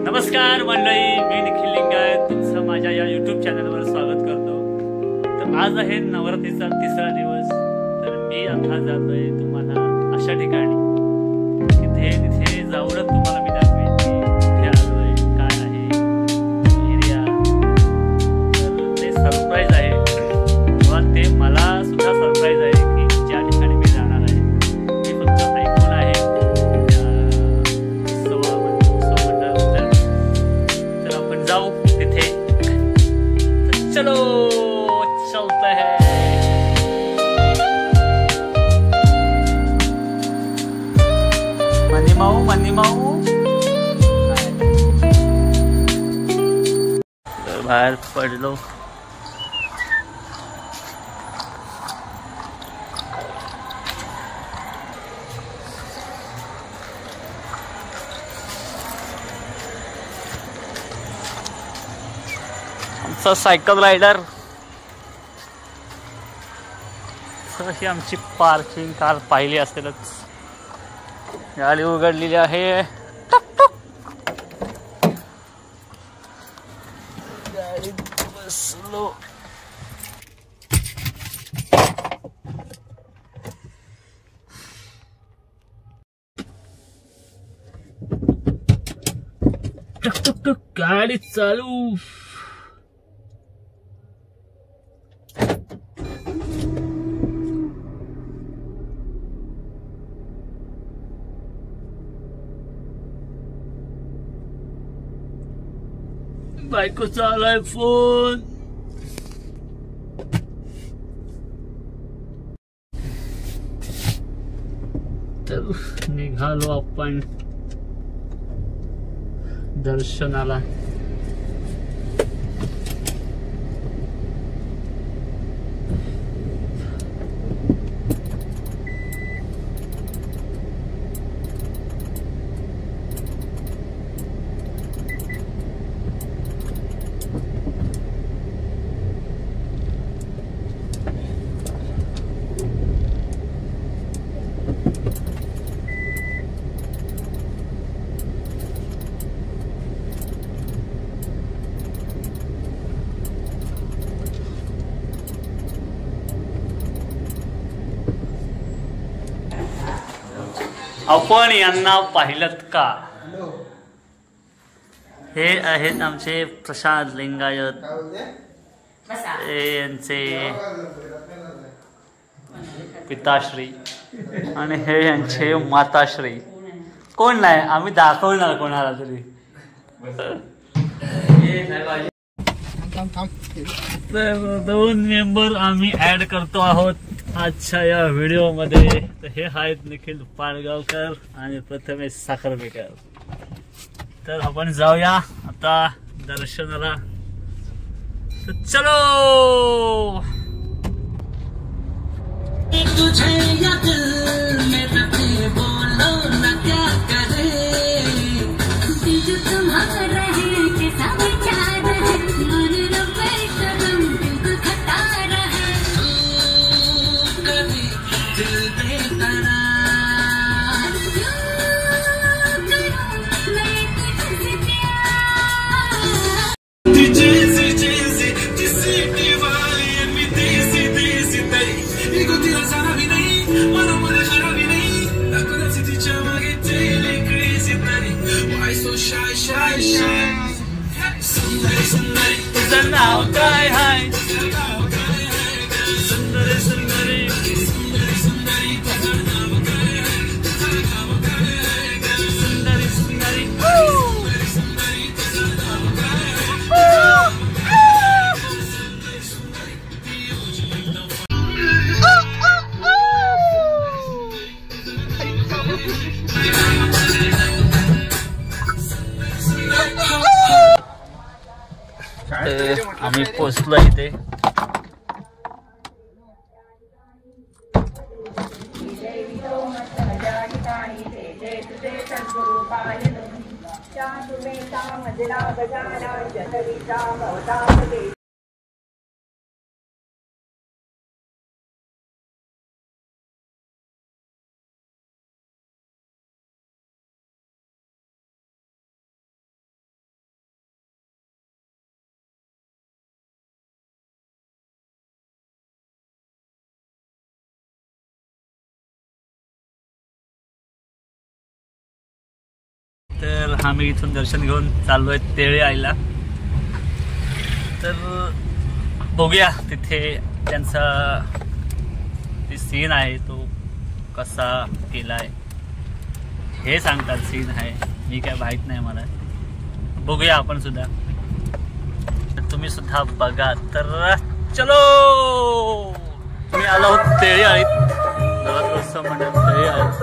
नमस्कार मंडळी, मी निखिल लिंगायत तुमचं माझ्या या YouTube चॅनलवर स्वागत करतो। तर आज आहे नवरात्रीचा तिसरा दिवस। तर मी आता जातोय तुम्हाला अशा ठिकाणी तिथे जाऊनच तुम्हाला मी दाखवेन की कुठे आलोय, काय आहे एरिया। तर ते सरप्राईज आहे किंवा ते मला सुद्धा सरप्राईज आहे की ज्या ठिकाणी मी जाणार आहे मी फक्त ऐकून आहे जाओ तिथे। तो चलो चलते हैं। मनी माऊ बाहेर पडलो। आमचा सायकल रायडर, ही आमची पार्किंग कार पाहिली असेलच, गाडी उघडलेली आहे। गाडीत बसलो। टक टक टक गाडी चालू। बायकोचा आलाय फोन। तर निघालो आपण दर्शनाला। आपण यांना पाहिलत का? हे आहेत आमचे प्रशांत लिंगायत, हे यांचे पिताश्री आणि हे यांचे माताश्री। कोण नाही, आम्ही दाखवणार कोणाला तरी। दोन मेंबर आम्ही ऍड करतो आहोत आजच्या या व्हिडिओ मध्ये। तर हे आहेत निखिल पाडगावकर आणि प्रथमेश साखरपेकर। तर आपण जाऊया आता दर्शनाला। तर चलो। तुझे या दिल में रखे बोलो ना क्या करे, दिल तुम्हारा है कि सब चार है, मन रबे कदम दिल खटारा है, कभी दिल बेकरार मैं तुझसे प्यार। Dici disi divali mi disi dai dico ti la sanavi nei ma non me ne sanavi nei la cosa si diceva che te le crazy dai why so shy Sunday is now die high Sunday आम्ही पोचलो इथे। आम्ही इथून दर्शन घेऊन चाललोय तेळे आईला. तर बघूया तिथे त्यांचा ते सीन आहे तो कसा केलाय हे सांगतात. सीन आहे मी काय माहित नाही मला. बघूया आपण सुद्धा. तुम्ही सुद्धा बघा. तर चलो मी आलो आहोत तेळे आळीत. नवरात्रोत्सव मंडळ तेळे आळीत.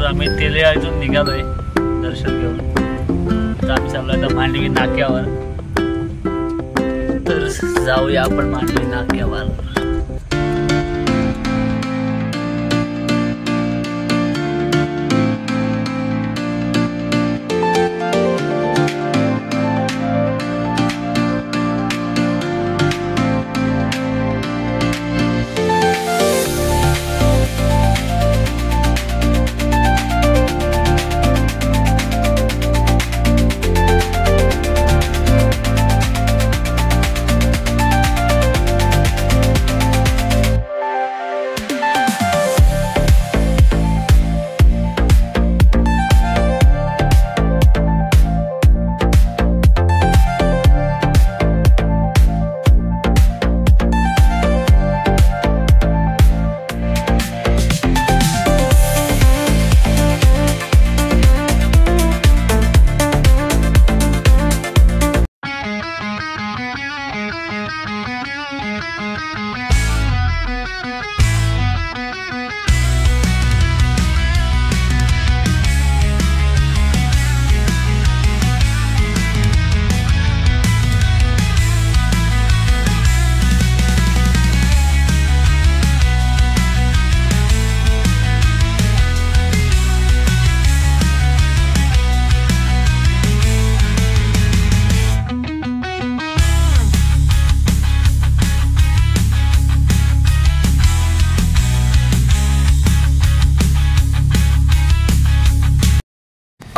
आम्ही तेळे आळीतून निघालोय दर्शन घेऊन. तर आम्ही चाललो आता मांडवी नाक्यावर. तर जाऊया आपण मांडवी नाक्यावर.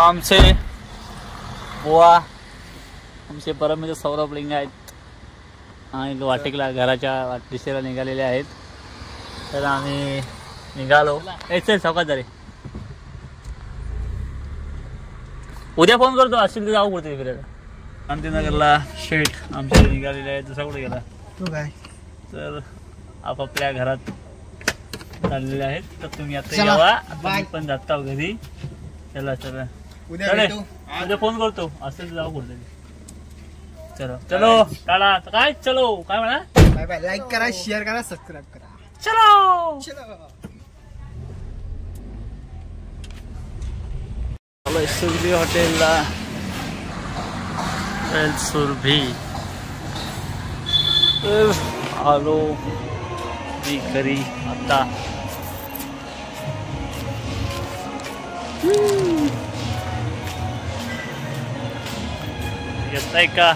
आमचे बुवा आमचे परममित्र सौरभ लिंग आहेत आणि वाटिकला घराच्या दिशेला निघालेले आहेत. तर आम्ही निघालो. चल सवकात जरे उद्या फोन करतो. असेल तर जाऊ कुठे फिरायला. शांतीनगरला शेठ आमचे निघालेले आहेत. दुसरा कुठे गेला तू काय. तर आपापल्या घरात चाललेले आहेत. तर तुम्ही आता यावा. आपण पण जाता घरी. चला चला उद्या फोन करतो. असेल तर जाऊ कुठे. चलो चलो टाळा. काय चलो काय म्हणा. Bye bye. लाईक करा, शेअर करा, सबस्क्राईब करा. चलो चलो सुरभी हॉटेलला. सुरभी आलो मी घरी आता. येताय का.